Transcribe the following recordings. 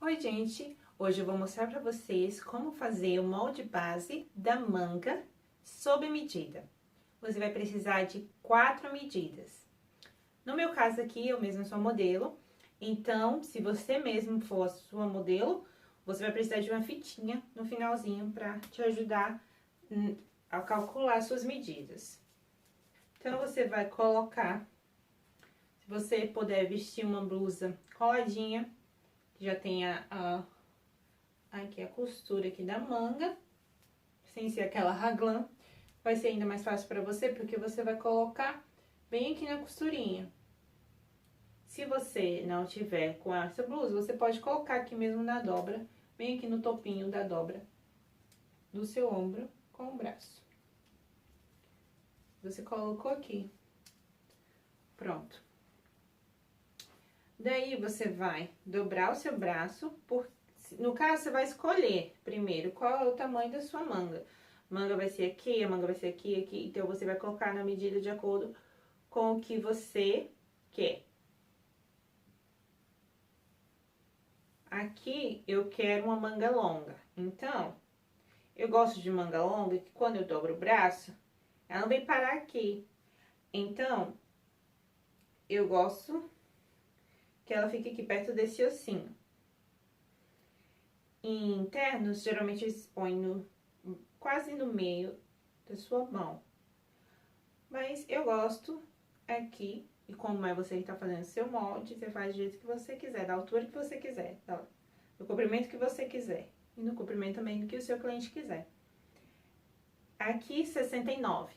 Oi, gente! Hoje eu vou mostrar para vocês como fazer o molde base da manga sob medida. Você vai precisar de 4 medidas. No meu caso aqui, eu mesma sou modelo, então, se você mesmo for a sua modelo, você vai precisar de uma fitinha no finalzinho para te ajudar a calcular suas medidas. Então, você vai colocar, se você puder vestir uma blusa coladinha, que já tenha aqui a costura aqui da manga, sem ser aquela raglan, vai ser ainda mais fácil pra você, porque você vai colocar bem aqui na costurinha. Se você não tiver com essa blusa, você pode colocar aqui mesmo na dobra, bem aqui no topinho da dobra do seu ombro com o braço. Você colocou aqui. Pronto. Daí, você vai dobrar o seu braço no caso, você vai escolher primeiro qual é o tamanho da sua manga. Manga vai ser aqui, a manga vai ser aqui, aqui. Então, você vai colocar na medida de acordo com o que você quer. Aqui, eu quero uma manga longa. Então, eu gosto de manga longa, que quando eu dobro o braço, ela não vem parar aqui. Então, eu gosto que ela fique aqui perto desse ossinho. Em internos, geralmente eles põem quase no meio da sua mão. Mas eu gosto aqui, e como é você que tá fazendo seu molde, você faz do jeito que você quiser, da altura que você quiser, do comprimento que você quiser. E no comprimento também do que o seu cliente quiser. Aqui, 69,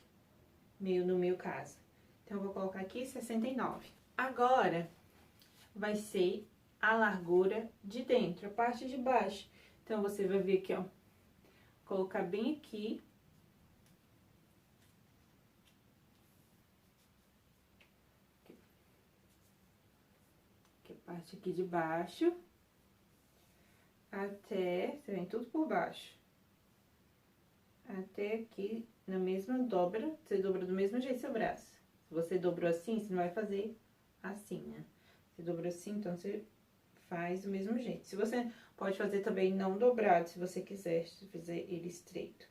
no meu caso. Então, eu vou colocar aqui 69. Agora, vai ser a largura de dentro, a parte de baixo. Então, você vai vir aqui, ó, colocar bem aqui. Aqui a parte aqui de baixo. Até, você vem tudo por baixo. Até aqui, na mesma dobra, você dobra do mesmo jeito seu braço. Se você dobrou assim, você não vai fazer assim, né? Você dobrou assim, então você faz do mesmo jeito. Se você pode fazer também não dobrado, se você quiser, se fizer ele estreito.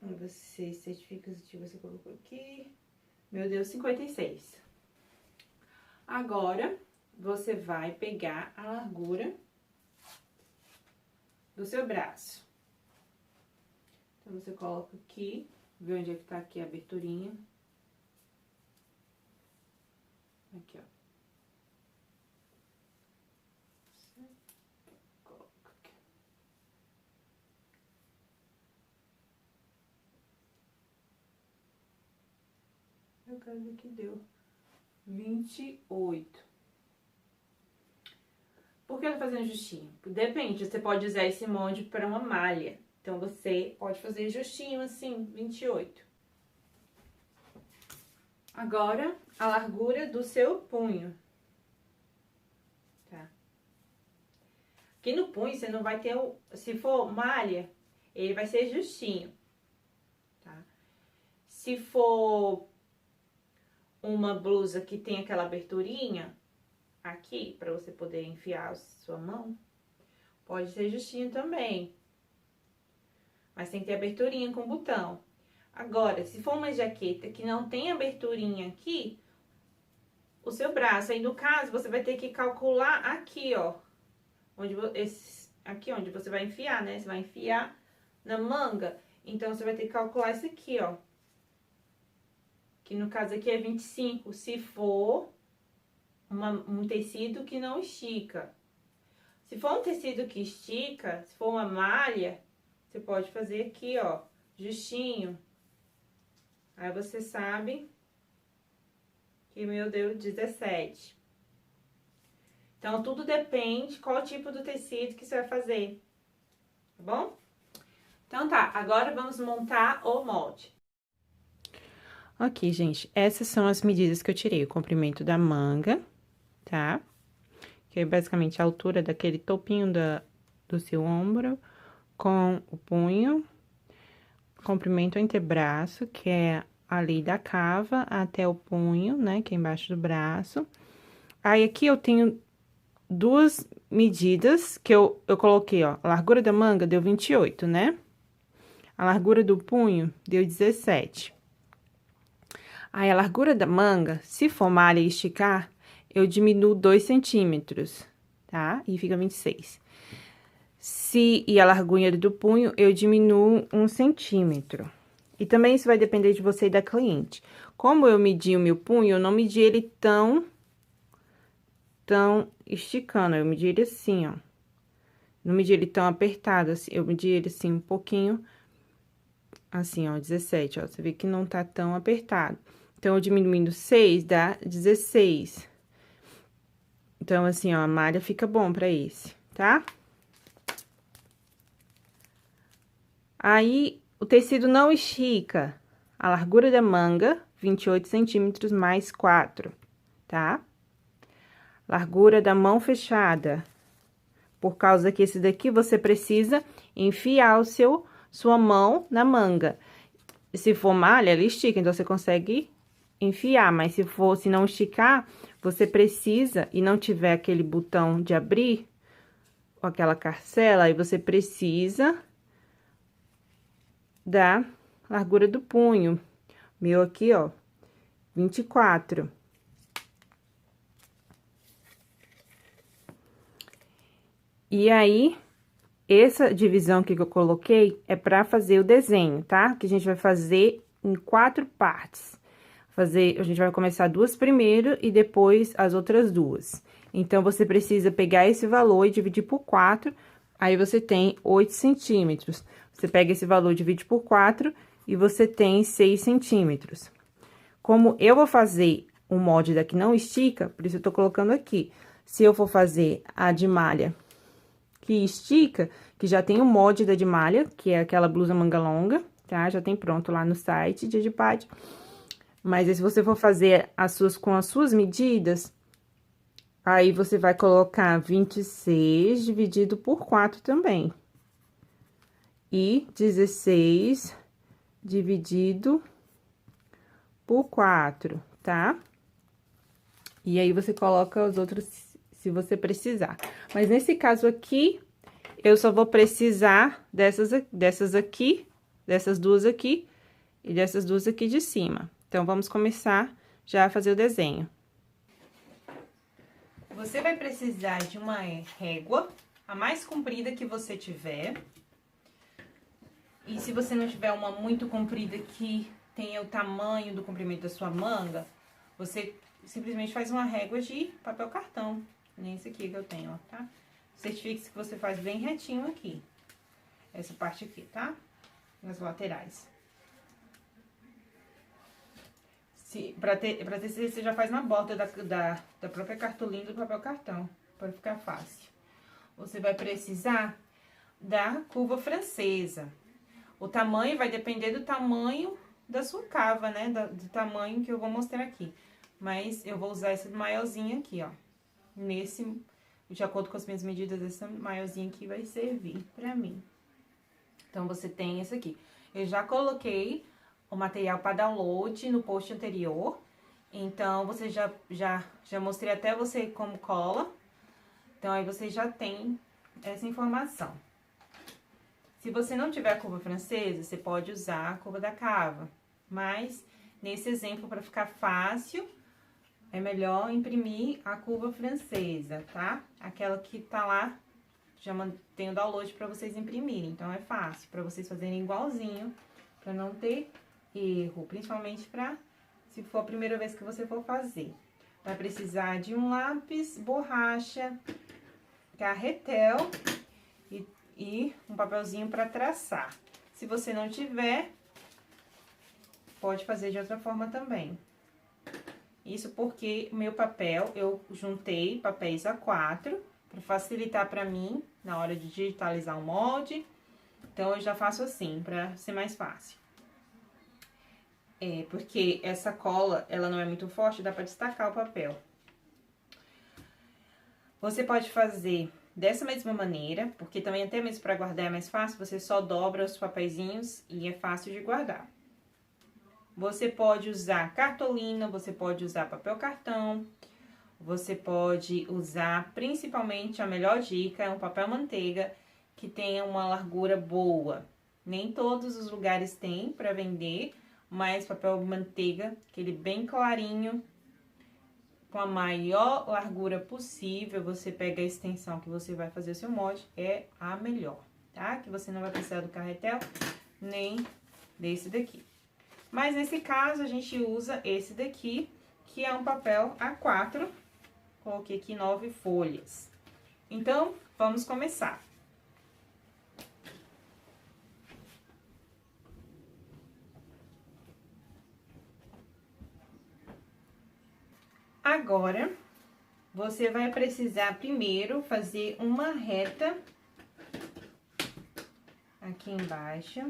Você certifica se você colocou aqui. Meu Deus, 56. Agora, você vai pegar a largura do seu braço. Então, você coloca aqui, vê onde é que tá aqui a aberturinha. Aqui, ó. No caso aqui deu 28. Por que eu tô fazendo justinho? Depende, você pode usar esse molde para uma malha. Então, você pode fazer justinho assim, 28. Agora, a largura do seu punho. Tá? Aqui no punho, você não vai ter se for malha, ele vai ser justinho. Tá? Se for uma blusa que tem aquela aberturinha aqui, pra você poder enfiar a sua mão, pode ser justinho também. Mas tem que ter aberturinha com botão. Agora, se for uma jaqueta que não tem aberturinha aqui, o seu braço, aí no caso, você vai ter que calcular aqui, ó. Aqui onde você vai enfiar, né? Você vai enfiar na manga. Então, você vai ter que calcular isso aqui, ó. Que no caso aqui é 25, se for um tecido que não estica. Se for um tecido que estica, se for uma malha, você pode fazer aqui, ó, justinho. Aí, você sabe que meu deu 17. Então, tudo depende qual tipo do tecido que você vai fazer, tá bom? Então, tá, agora vamos montar o molde. Ok, gente, essas são as medidas que eu tirei. O comprimento da manga, tá? Que é basicamente a altura daquele topinho do seu ombro com o punho. Comprimento antebraço, que é ali da cava até o punho, né? Que é embaixo do braço. Aí, aqui eu tenho duas medidas que eu coloquei, ó. A largura da manga deu 28, né? A largura do punho deu 17. Aí, a largura da manga, se for malha e esticar, eu diminuo 2 centímetros, tá? E fica 26. E a largura do punho, eu diminuo 1 centímetro. E também isso vai depender de você e da cliente. Como eu medi o meu punho, eu não medi ele tão esticando, eu medi ele assim, ó. Não medi ele tão apertado, assim, eu medi ele assim um pouquinho, assim, ó, 17, ó. Você vê que não tá tão apertado. Então, eu diminuindo 6, dá 16. Então, assim, ó, a malha fica bom pra esse, tá? Aí, o tecido não estica. A largura da manga, 28 centímetros mais 4, tá? Largura da mão fechada. Por causa que esse daqui você precisa enfiar sua mão na manga. Se for malha, ela estica, então você consegue enfiar, mas se não esticar, você precisa, e não tiver aquele botão de abrir, ou aquela carcela, aí você precisa da largura do punho. Meu aqui, ó, 24. E aí, essa divisão aqui que eu coloquei é pra fazer o desenho, tá? Que a gente vai fazer em 4 partes. A gente vai começar 2 primeiro e depois as outras 2. Então, você precisa pegar esse valor e dividir por 4, aí você tem 8 centímetros. Você pega esse valor, divide por 4 e você tem 6 centímetros. Como eu vou fazer o molde daqui não estica, por isso eu tô colocando aqui. Se eu for fazer a de malha que estica, que já tem o molde da de malha, que é aquela blusa manga longa, tá? Já tem pronto lá no site de Edipad. Mas aí, se você for fazer com as suas medidas, aí você vai colocar 26 dividido por 4 também. E 16 dividido por 4, tá? E aí, você coloca os outros se você precisar. Mas nesse caso aqui, eu só vou precisar dessas aqui, dessas duas aqui e dessas duas aqui de cima. Então, vamos começar já a fazer o desenho. Você vai precisar de uma régua, a mais comprida que você tiver. E se você não tiver uma muito comprida que tenha o tamanho do comprimento da sua manga, você simplesmente faz uma régua de papel cartão. Nem esse aqui que eu tenho, ó, tá? Certifique-se que você faz bem retinho aqui. Essa parte aqui, tá? Nas laterais. Pra ter você já faz na borda da própria cartolina do papel cartão, para ficar fácil. Você vai precisar da curva francesa. O tamanho vai depender do tamanho da sua cava, né? Do tamanho que eu vou mostrar aqui. Mas eu vou usar esse maiorzinho aqui, ó. De acordo com as minhas medidas, essa maiorzinha aqui vai servir pra mim. Então, você tem esse aqui. Eu já coloquei o material para download no post anterior. Então, você já mostrei até você como cola. Então, aí você já tem essa informação. Se você não tiver a curva francesa, você pode usar a curva da cava. Mas, nesse exemplo, para ficar fácil, é melhor imprimir a curva francesa, tá? Aquela que tá lá, já tem o download para vocês imprimirem. Então, é fácil para vocês fazerem igualzinho, para não ter erro. Principalmente se for a primeira vez que você for fazer. Vai precisar de um lápis, borracha, carretel e um papelzinho para traçar. Se você não tiver, pode fazer de outra forma também. Isso porque o meu papel, eu juntei papéis A4 para facilitar para mim na hora de digitalizar o molde. Então, eu já faço assim, para ser mais fácil. Porque essa cola, ela não é muito forte, dá para destacar o papel. Você pode fazer dessa mesma maneira, porque também até mesmo para guardar é mais fácil, você só dobra os papeizinhos e é fácil de guardar. Você pode usar cartolina, você pode usar papel cartão, Você pode usar, principalmente, a melhor dica é um papel manteiga que tenha uma largura boa. Nem todos os lugares têm para vender, mas papel manteiga, aquele bem clarinho, com a maior largura possível, você pega a extensão que você vai fazer o seu molde, é a melhor, tá? Que você não vai precisar do carretel, nem desse daqui. Mas nesse caso, a gente usa esse daqui, que é um papel A4, coloquei aqui 9 folhas. Então, vamos começar. Agora, você vai precisar primeiro fazer uma reta aqui embaixo.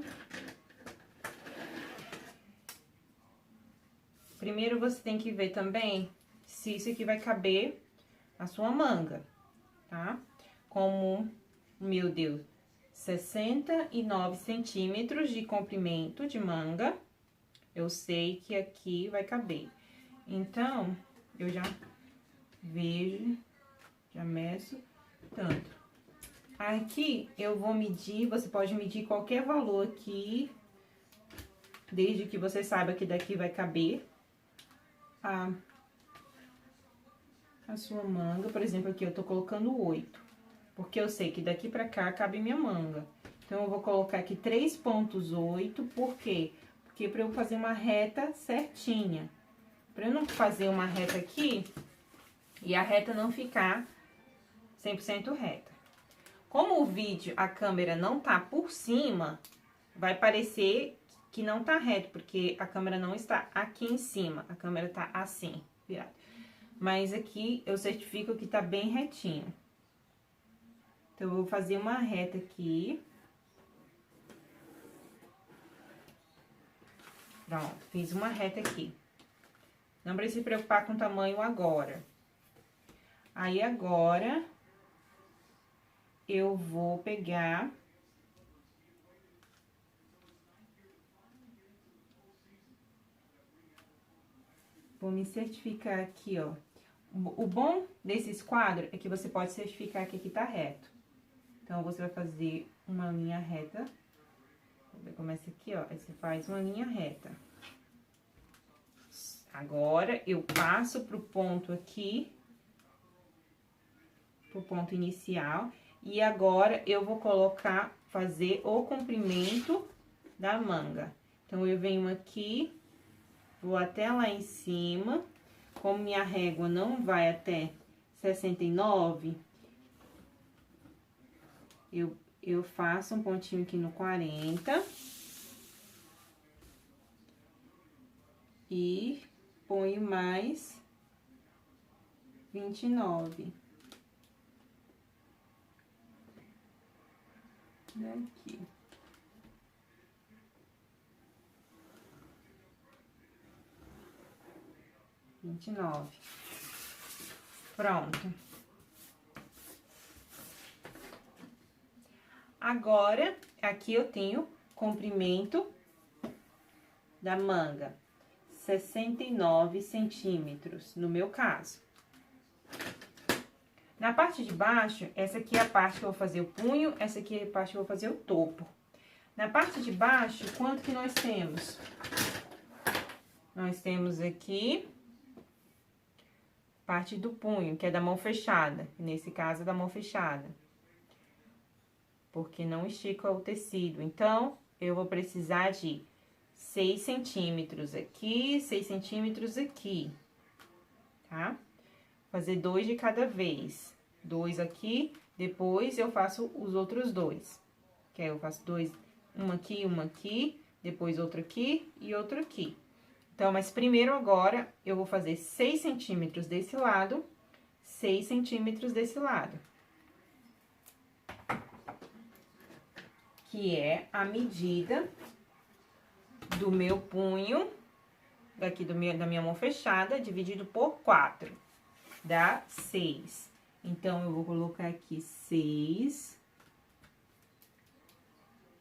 Primeiro, você tem que ver também se isso aqui vai caber a sua manga, tá? Como, meu Deus, 69 centímetros de comprimento de manga, eu sei que aqui vai caber. Então, eu já vejo, já meço tanto. Aqui, eu vou medir, você pode medir qualquer valor aqui, desde que você saiba que daqui vai caber a sua manga. Por exemplo, aqui eu tô colocando 8, porque eu sei que daqui pra cá cabe minha manga. Então, eu vou colocar aqui 3,8, por quê? Porque pra eu fazer uma reta certinha. Pra eu não fazer uma reta aqui e a reta não ficar 100% reta. Como o vídeo, a câmera não tá por cima, vai parecer que não tá reto, porque a câmera não está aqui em cima, a câmera tá assim, virada. Mas aqui eu certifico que tá bem retinho. Então, eu vou fazer uma reta aqui. Pronto, fiz uma reta aqui. Não precisa se preocupar com o tamanho agora. Aí, agora, eu vou pegar... Vou me certificar aqui, ó. O bom desses quadros é que você pode certificar que aqui tá reto. Então, você vai fazer uma linha reta. Começa aqui, ó. Aí você faz uma linha reta. Agora, eu passo pro ponto aqui. Pro ponto inicial. E agora, eu vou colocar, fazer o comprimento da manga. Então, eu venho aqui, vou até lá em cima. Como minha régua não vai até 69, eu faço um pontinho aqui no 40. E ponho mais 29. Aqui. Pronto. Agora, aqui eu tenho comprimento da manga, 69 centímetros, no meu caso. Na parte de baixo, essa aqui é a parte que eu vou fazer o punho, essa aqui é a parte que eu vou fazer o topo. Na parte de baixo, quanto que nós temos? Nós temos aqui... parte do punho, que é da mão fechada. Nesse caso, é da mão fechada. Porque não estica o tecido. Então, eu vou precisar de 6 centímetros aqui, 6 centímetros aqui. Tá? Fazer 2 de cada vez. 2 aqui, depois eu faço os outros 2. Que aí eu faço 2, uma aqui, depois outro aqui e outro aqui. Então, mas primeiro agora, eu vou fazer 6 centímetros desse lado, 6 centímetros desse lado. Que é a medida do meu punho, daqui da minha mão fechada, dividido por 4, dá 6. Então, eu vou colocar aqui 6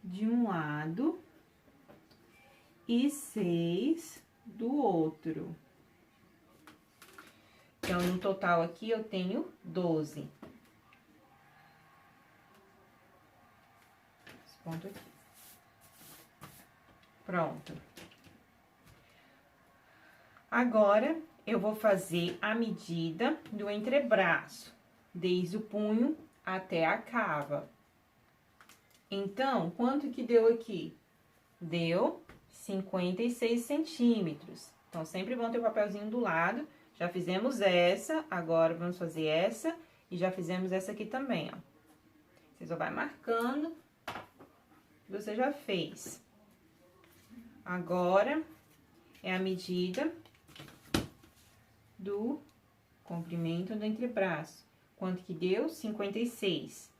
de um lado e 6 do outro. Então, no total aqui, eu tenho 12. Esse ponto aqui. Pronto. Agora, eu vou fazer a medida do entrebraço, desde o punho até a cava. Então, quanto que deu aqui? Deu 56 centímetros. Então, sempre vão ter o papelzinho do lado. Já fizemos essa, agora vamos fazer essa e já fizemos essa aqui também, ó. Você só vai marcando que você já fez. Agora, é a medida do comprimento do entrebraço. Quanto que deu? 56.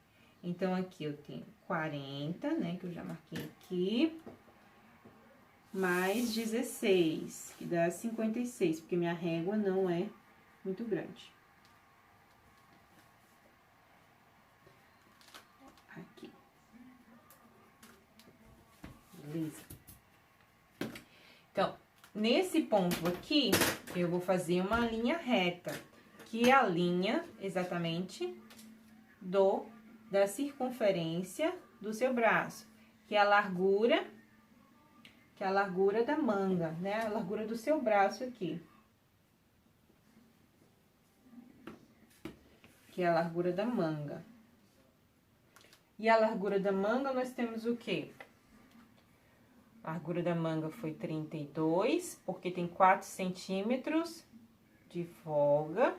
Então, aqui eu tenho 40, né, que eu já marquei aqui, mais 16, que dá 56, porque minha régua não é muito grande. Aqui. Beleza? Então, nesse ponto aqui, eu vou fazer uma linha reta, que é a linha, exatamente, da circunferência do seu braço, que é a largura da manga, né? A largura do seu braço aqui. Que é a largura da manga. E a largura da manga, nós temos o quê? A largura da manga foi 32, porque tem 4 centímetros de folga.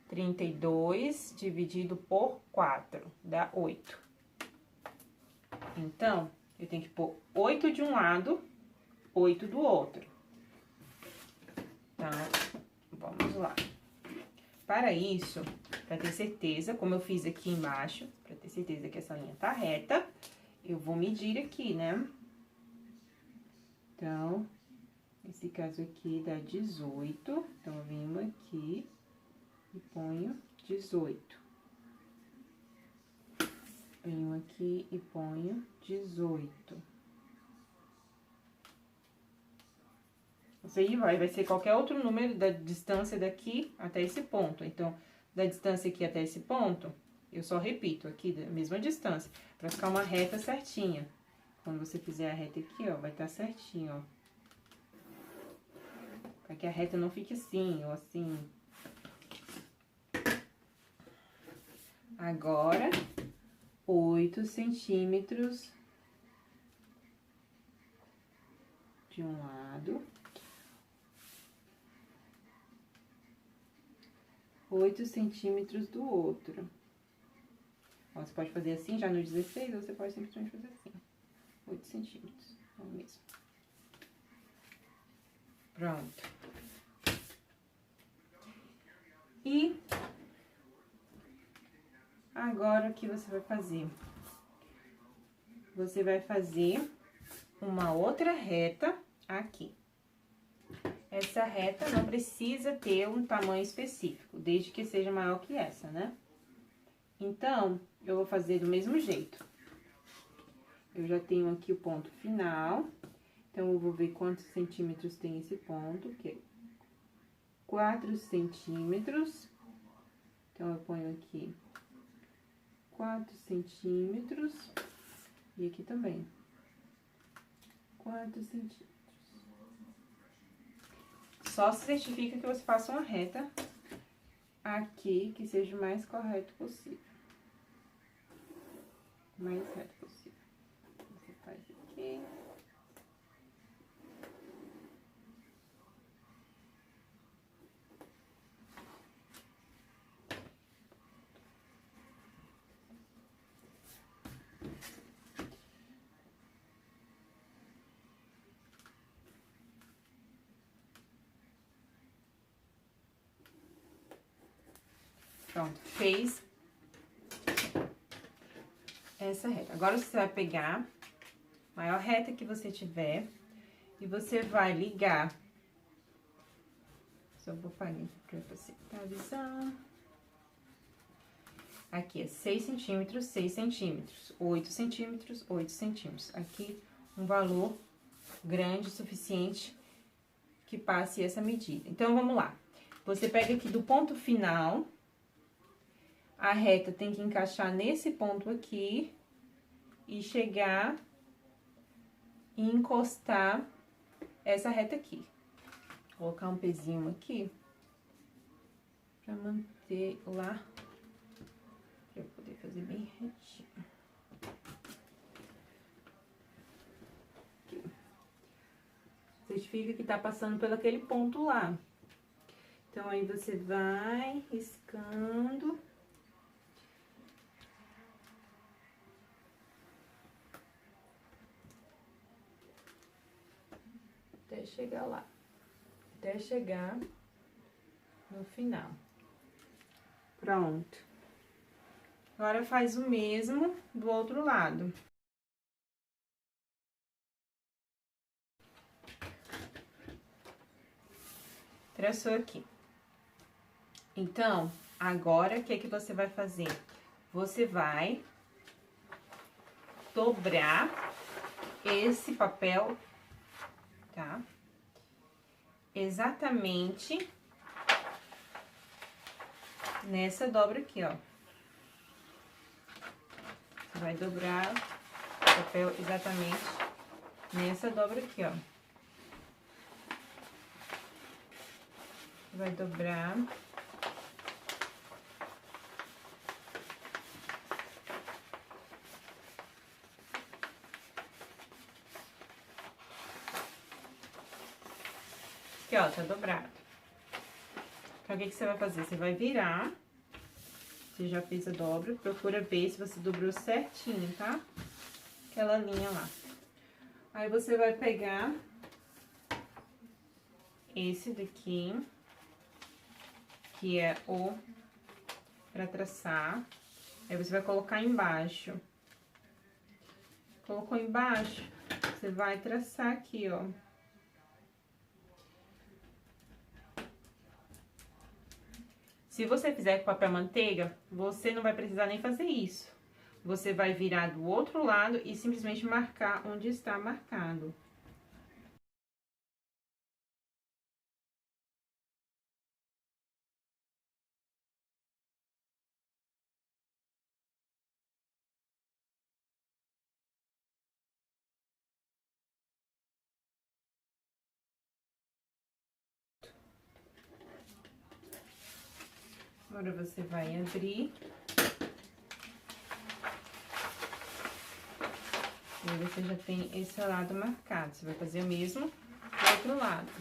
32 dividido por 4, dá 8. Então, eu tenho que pôr 8 de um lado, 8 do outro. Tá? Vamos lá. Para isso, para ter certeza, como eu fiz aqui embaixo, para ter certeza que essa linha tá reta, eu vou medir aqui, né? Então, nesse caso aqui dá 18. Então, eu venho aqui e ponho 18. Venho aqui e ponho 18. Isso aí vai ser qualquer outro número da distância daqui até esse ponto. Então, da distância aqui até esse ponto, eu só repito aqui da mesma distância, pra ficar uma reta certinha. Quando você fizer a reta aqui, ó, vai estar certinho, ó. Pra que a reta não fique assim, ou assim. Agora, 8 centímetros de um lado. 8 centímetros do outro. Ó, você pode fazer assim já no 16, ou você pode simplesmente fazer assim. 8 centímetros, é o mesmo. Pronto. E agora, o que você vai fazer? Você vai fazer uma outra reta aqui. Essa reta não precisa ter um tamanho específico, desde que seja maior que essa, né? Então, eu vou fazer do mesmo jeito. Eu já tenho aqui o ponto final, então, eu vou ver quantos centímetros tem esse ponto, que é 4 centímetros. Então, eu ponho aqui 4 centímetros, e aqui também, 4 centímetros. Só se certifica que você faça uma reta aqui, que seja o mais correto possível. Mais reto possível. Você faz aqui. Pronto, fez essa reta. Agora, você vai pegar a maior reta que você tiver e você vai ligar. Só vou apagar aqui pra facilitar a visão. Aqui é 6 centímetros, 6 centímetros, 8 centímetros, 8 centímetros. Aqui, um valor grande o suficiente que passe essa medida. Então, vamos lá. Você pega aqui do ponto final, a reta tem que encaixar nesse ponto aqui e chegar e encostar essa reta aqui. Vou colocar um pezinho aqui pra manter lá, pra eu poder fazer bem retinho. Aqui. Certifica que tá passando pelo aquele ponto lá. Então, aí você vai riscando. Até chegar lá. Até chegar no final. Pronto. Agora, faz o mesmo do outro lado. Traçou aqui. Então, agora, o que que você vai fazer? Você vai dobrar esse papel, tá? Exatamente nessa dobra aqui, ó. Você vai dobrar o papel exatamente nessa dobra aqui, ó. Você vai dobrar. Aqui, ó, tá dobrado. Então, o que que você vai fazer? Você vai virar. Você já fez a dobra, procura ver se você dobrou certinho, tá? Aquela linha lá. Aí, você vai pegar esse daqui, que é o pra traçar. Aí, você vai colocar embaixo. Colocou embaixo, você vai traçar aqui, ó. Se você fizer com papel manteiga, você não vai precisar nem fazer isso. Você vai virar do outro lado e simplesmente marcar onde está marcado. Agora, você vai abrir. E aí, você já tem esse lado marcado. Você vai fazer o mesmo do outro lado.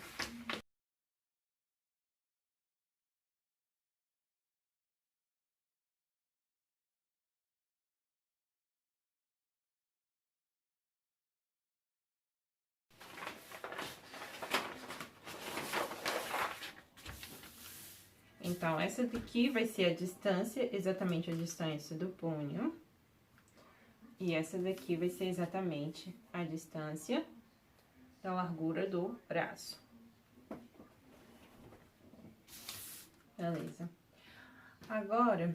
Então, essa daqui vai ser a distância, exatamente a distância do punho. E essa daqui vai ser exatamente a distância da largura do braço. Beleza. Agora,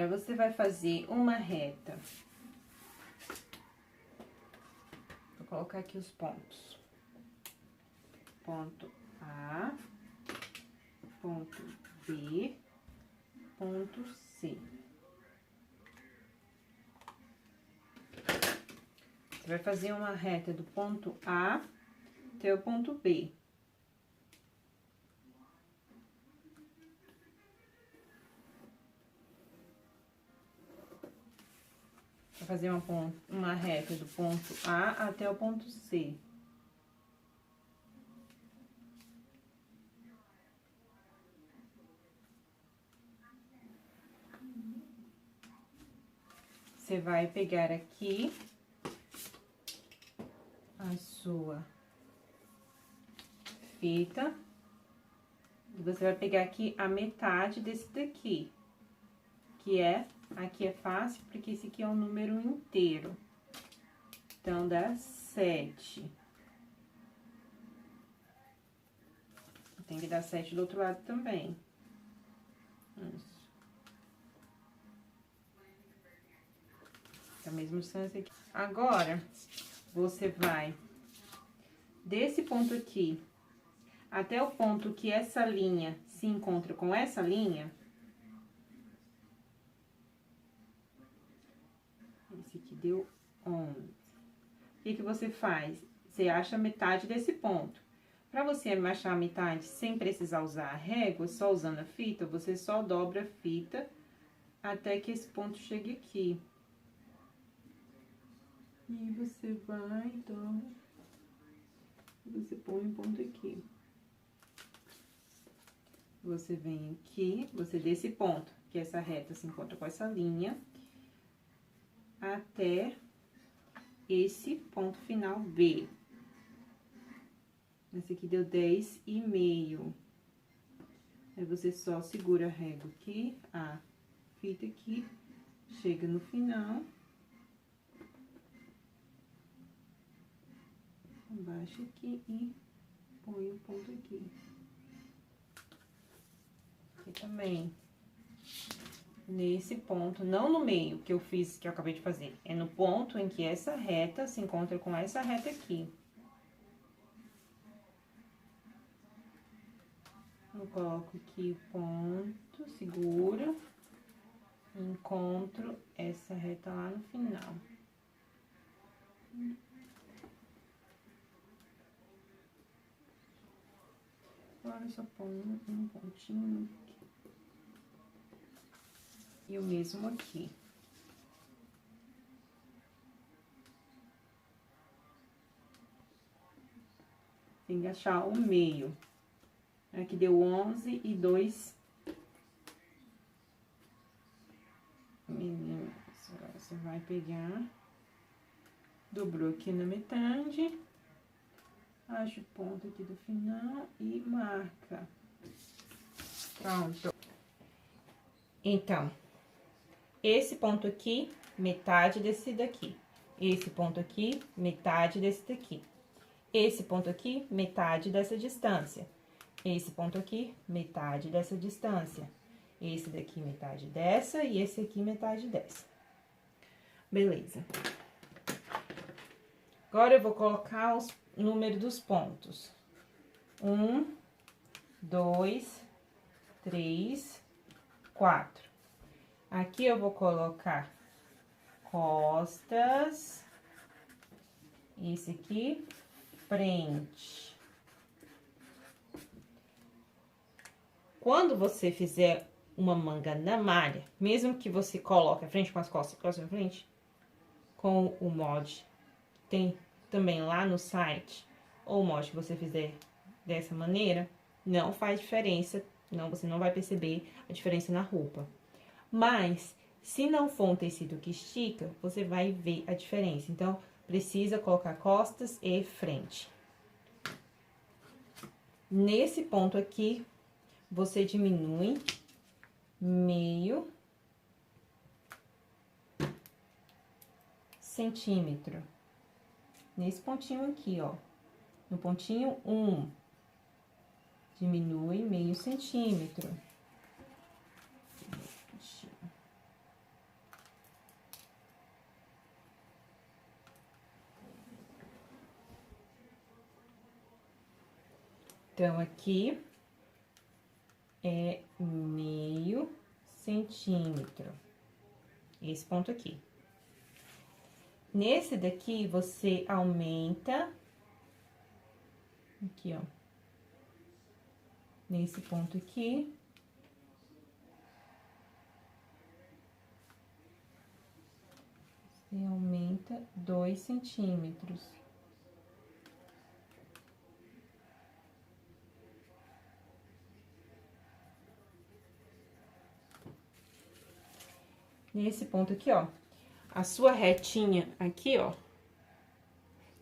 você vai fazer uma reta. Vou colocar aqui os pontos. Ponto A, ponto B, ponto C. Você vai fazer uma reta do ponto A até o ponto B. Vai fazer uma reta do ponto A até o ponto C. Você vai pegar aqui a sua fita. E você vai pegar aqui a metade desse daqui, que é, aqui é fácil, porque esse aqui é um número inteiro. Então, dá 7. Tem que dar 7 do outro lado também. Isso. a mesma distância aqui. Agora, você vai desse ponto aqui até o ponto que essa linha se encontra com essa linha. Esse aqui deu 11. O que que você faz? Você acha a metade desse ponto. Para você achar a metade sem precisar usar a régua, só usando a fita, você só dobra a fita até que esse ponto chegue aqui. E você vai, dobra, você põe um ponto aqui. Você vem aqui, você desse ponto, que essa reta se encontra com essa linha, até esse ponto final B. Esse aqui deu 10,5. Aí, você só segura a régua aqui, a fita aqui, chega no final. Abaixa aqui e põe o ponto aqui. Aqui também. Nesse ponto, não no meio que eu fiz, que eu acabei de fazer. É no ponto em que essa reta se encontra com essa reta aqui. Eu coloco aqui o ponto, segura, encontro essa reta lá no final. Agora, eu só ponho um pontinho aqui. E o mesmo aqui. Tem que achar o meio. Aqui deu 11 e 2 milímetros. Agora, você vai pegar, dobrou aqui na metade, acha o ponto aqui do final e marca. Pronto. Então, esse ponto aqui, metade desse daqui. Esse ponto aqui, metade desse daqui. Esse ponto aqui, metade dessa distância. Esse ponto aqui, metade dessa distância. Esse daqui, metade dessa, e esse aqui, metade dessa. Beleza. Agora, eu vou colocar os números dos pontos. 1, 2, 3, 4. Aqui, eu vou colocar costas. Esse aqui, frente. Quando você fizer uma manga na malha, mesmo que você coloque a frente com as costas, costas na frente, com o molde, tem também lá no site, ou o molde que você fizer dessa maneira, não faz diferença, não, você não vai perceber a diferença na roupa. Mas, se não for um tecido que estica, você vai ver a diferença. Então, precisa colocar costas e frente. Nesse ponto aqui, você diminui meio centímetro. Nesse pontinho aqui, ó. No pontinho 1, diminui meio centímetro. Então, aqui é meio centímetro. Esse ponto aqui. Nesse daqui, você aumenta. Aqui, ó. Nesse ponto aqui. Você aumenta 2 centímetros. Nesse ponto aqui, ó, a sua retinha aqui, ó,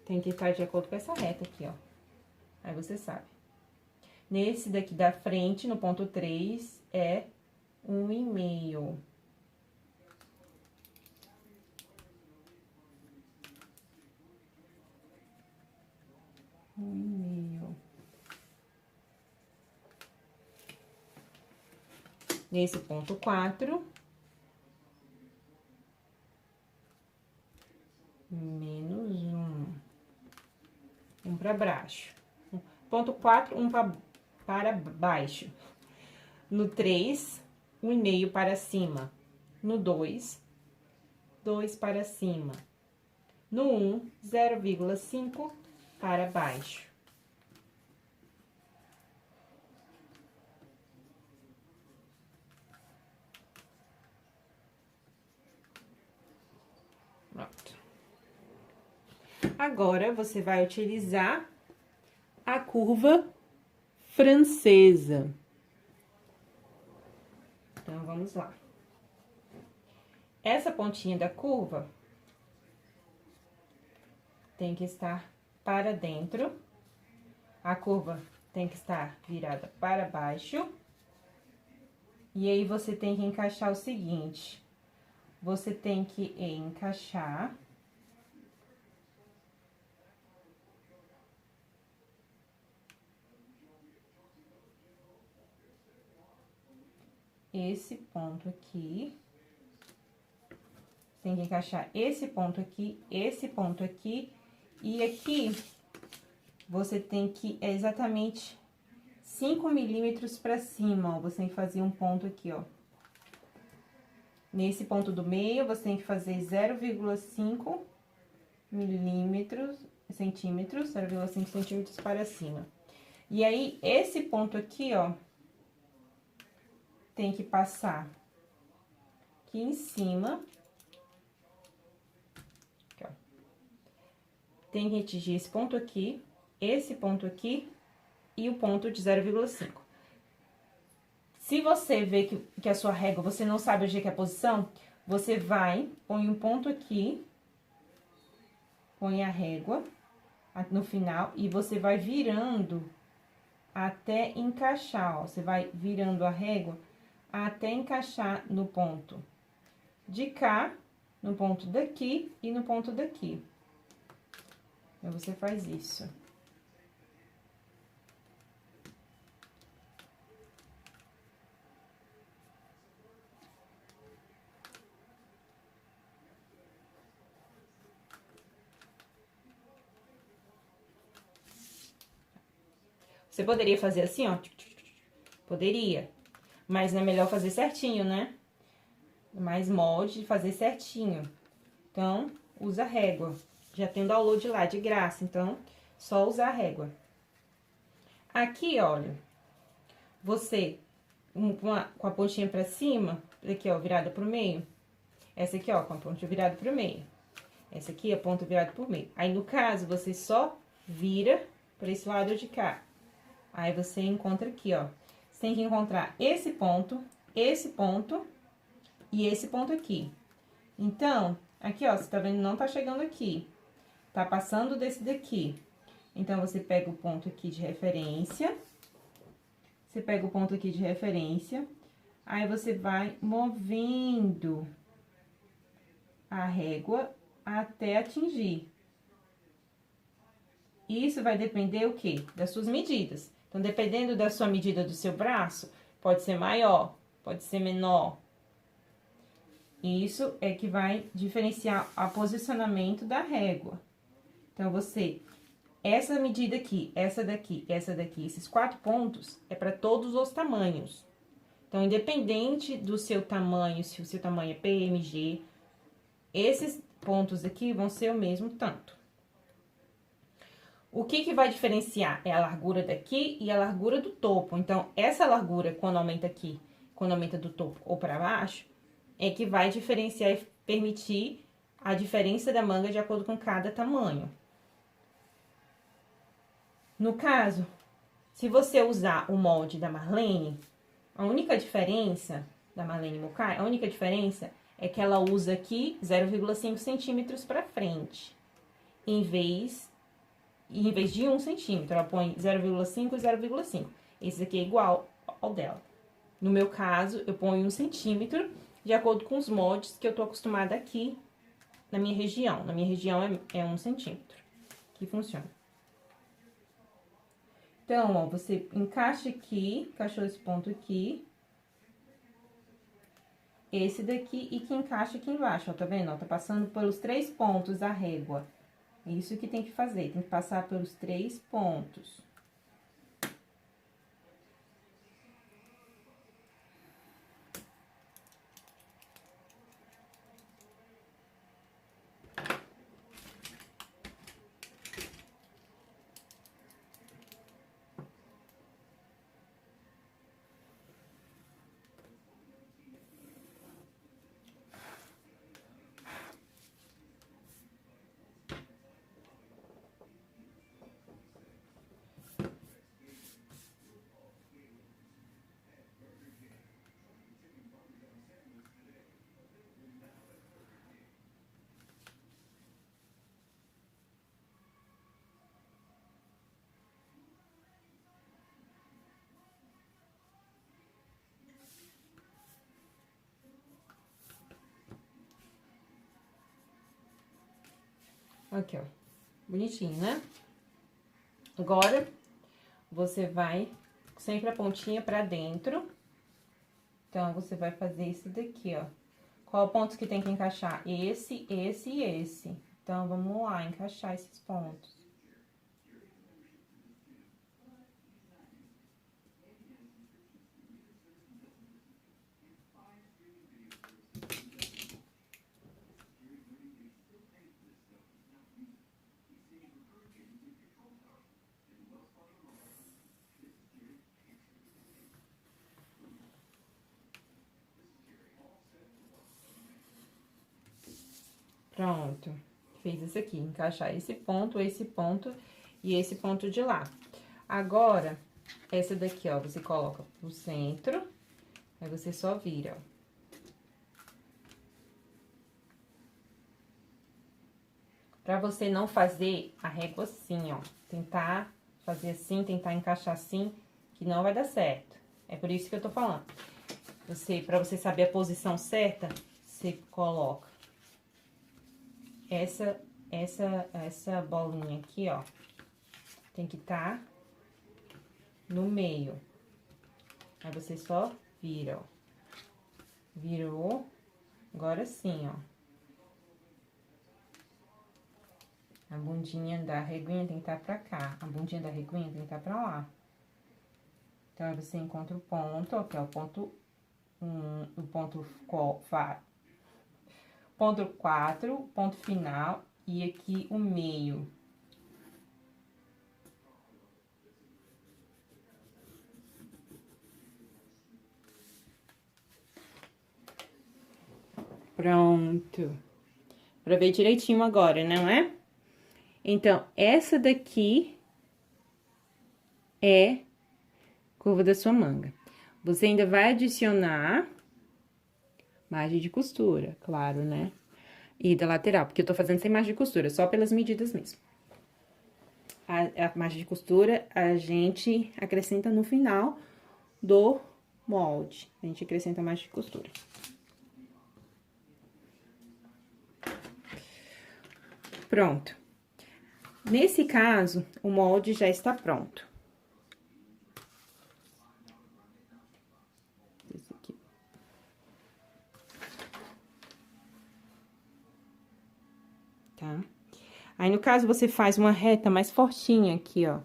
tem que estar de acordo com essa reta aqui, ó. Aí, você sabe. Nesse daqui da frente, no ponto 3, é 1,5. Nesse ponto 4, um para baixo. Ponto 4, um para baixo. No 3, 1,5 para cima. No 2, 2 para cima. No 1, 0,5 para baixo. Pronto. Agora, você vai utilizar a curva francesa. Então, vamos lá. Essa pontinha da curva tem que estar para dentro. A curva tem que estar virada para baixo. E aí, você tem que encaixar o seguinte. Você tem que encaixar esse ponto aqui. Tem que encaixar esse ponto aqui e aqui você tem que exatamente 5 milímetros pra cima, ó. Você tem que fazer um ponto aqui, ó. Nesse ponto do meio, você tem que fazer 0,5 centímetros, 0,5 centímetros para cima. E aí, esse ponto aqui, ó, tem que passar aqui em cima. Aqui, ó. Tem que atingir esse ponto aqui e o ponto de 0,5. Se você vê que a sua régua, você não sabe onde é que é a posição, você vai, põe um ponto aqui, põe a régua no final e você vai virando até encaixar, ó. Você vai virando a régua até encaixar no ponto de cá, no ponto daqui e no ponto daqui. Então, você faz isso. Você poderia fazer assim, ó. Poderia. Mas é melhor fazer certinho, né? Mais molde de fazer certinho. Então, usa régua. Já tem o download lá, de graça. Então, só usar a régua. Aqui, olha. Você, com a pontinha pra cima, aqui, ó, virada pro meio. Essa aqui, ó, com a ponta virada pro meio. Essa aqui, a ponta virada pro meio. Aí, no caso, você só vira pra esse lado de cá. Aí, você encontra aqui, ó. Você tem que encontrar esse ponto e esse ponto aqui. Então, aqui, ó, você tá vendo, não tá chegando aqui. Tá passando desse daqui. Então, você pega o ponto aqui de referência. Você pega o ponto aqui de referência. Aí, você vai movendo a régua até atingir. Isso vai depender o quê? Das suas medidas. Então, dependendo da sua medida do seu braço, pode ser maior, pode ser menor. Isso é que vai diferenciar o posicionamento da régua. Então, essa medida aqui, essa daqui, esses 4 pontos, é para todos os tamanhos. Então, independente do seu tamanho, se o seu tamanho é PMG, esses pontos aqui vão ser o mesmo tanto. O que vai diferenciar é a largura daqui e a largura do topo. Então, essa largura, quando aumenta aqui, quando aumenta do topo ou para baixo, é que vai diferenciar e permitir a diferença da manga de acordo com cada tamanho. No caso, se você usar o molde da Marlene, a única diferença da Marlene Mukai, a única diferença é que ela usa aqui 0,5 centímetros para frente, em vez de 1 centímetro, ela põe 0,5 e 0,5. Esse aqui é igual ao dela. No meu caso, eu ponho 1 centímetro, de acordo com os moldes que eu tô acostumada aqui na minha região. Na minha região é 1 centímetro que funciona. Então, ó, você encaixa aqui, encaixou esse ponto aqui. Esse daqui e que encaixa aqui embaixo, ó, tá vendo? Ó, tá passando pelos 3 pontos a régua. É isso que tem que fazer, tem que passar pelos 3 pontos. Aqui, ó. Bonitinho, né? Agora, você vai sempre a pontinha pra dentro. Então, você vai fazer isso daqui, ó. Qual pontos que tem que encaixar? Esse, esse e esse. Então, vamos lá, encaixar esses pontos. Pronto. Fez isso aqui, encaixar esse ponto e esse ponto de lá. Agora, essa daqui, ó, você coloca no centro, aí você só vira, ó. Pra você não fazer a régua assim, ó, tentar fazer assim, tentar encaixar assim, que não vai dar certo. É por isso que eu tô falando. Pra você saber a posição certa, você coloca essa bolinha aqui, ó, tem que estar no meio. Aí, você só vira, ó. Virou, agora sim, ó. A bundinha da reguinha tem que estar pra cá, a bundinha da reguinha tem que estar pra lá. Então, aí você encontra o ponto, ó, que é o ponto 1, o ponto 4, ponto final, e aqui o meio. Pronto. Pra ver direitinho agora, não é? Então, essa daqui é curva da sua manga. Você ainda vai adicionar margem de costura, claro, né? E da lateral, porque eu tô fazendo sem margem de costura, só pelas medidas mesmo. A margem de costura, a gente acrescenta no final do molde. A gente acrescenta a margem de costura. Pronto. Nesse caso, o molde já está pronto. Esse aqui. Tá? Aí, no caso, você faz uma reta mais fortinha aqui, ó.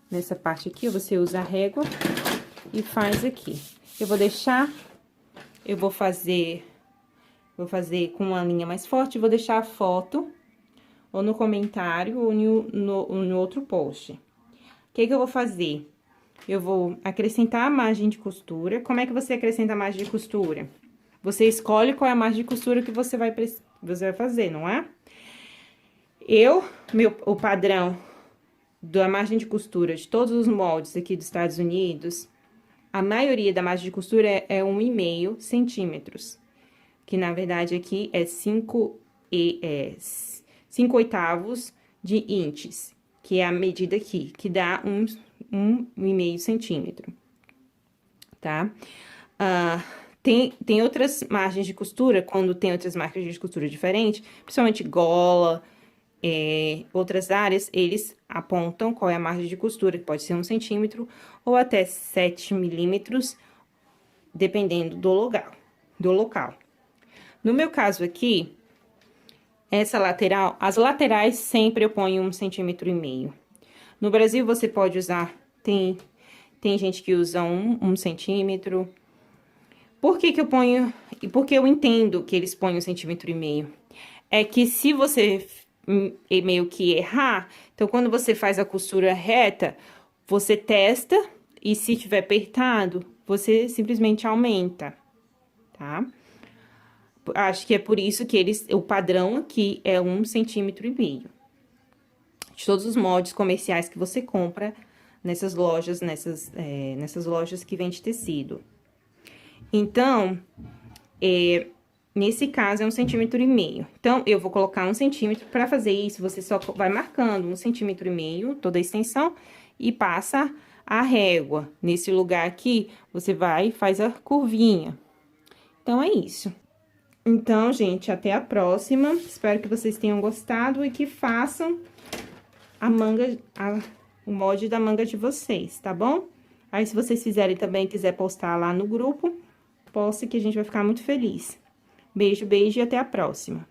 Nessa parte aqui, você usa a régua e faz aqui. Eu vou fazer com uma linha mais forte, vou deixar a foto ou no comentário ou no outro post. O que eu vou fazer? Eu vou acrescentar a margem de costura. Como é que você acrescenta a margem de costura? Você escolhe qual é a margem de costura que você vai fazer, não é? O padrão da margem de costura de todos os moldes aqui dos Estados Unidos, a maioria da margem de costura é 1,5 centímetros. Que, na verdade, aqui é 5 oitavos de inches, que é a medida aqui, que dá 1,5 centímetro, tá? Tem outras margens de costura, quando tem outras margens de costura diferentes, principalmente gola, outras áreas, eles apontam qual é a margem de costura, que pode ser 1 centímetro ou até 7 milímetros, dependendo do local. No meu caso aqui, essa lateral, as laterais sempre eu ponho 1,5 centímetros. No Brasil, você pode usar, tem gente que usa 1 centímetro. Por que que eu ponho, e por que eu entendo que eles põem 1,5 centímetros? É que se você meio que errar, então quando você faz a costura reta, você testa e se tiver apertado, você simplesmente aumenta, tá? Acho que é por isso que o padrão aqui é 1,5 centímetros. De todos os moldes comerciais que você compra nessas lojas, nessas lojas que vende tecido. Então, nesse caso é 1,5 centímetros. Então, eu vou colocar 1 centímetro. Para fazer isso, você só vai marcando 1,5 centímetros, toda a extensão, e passa a régua. Nesse lugar aqui, você vai e faz a curvinha. Então, é isso. Então, gente, até a próxima. Espero que vocês tenham gostado e que façam a manga, o molde da manga de vocês, tá bom? Aí, se vocês fizerem também, quiser postar lá no grupo, poste que a gente vai ficar muito feliz. Beijo, beijo e até a próxima.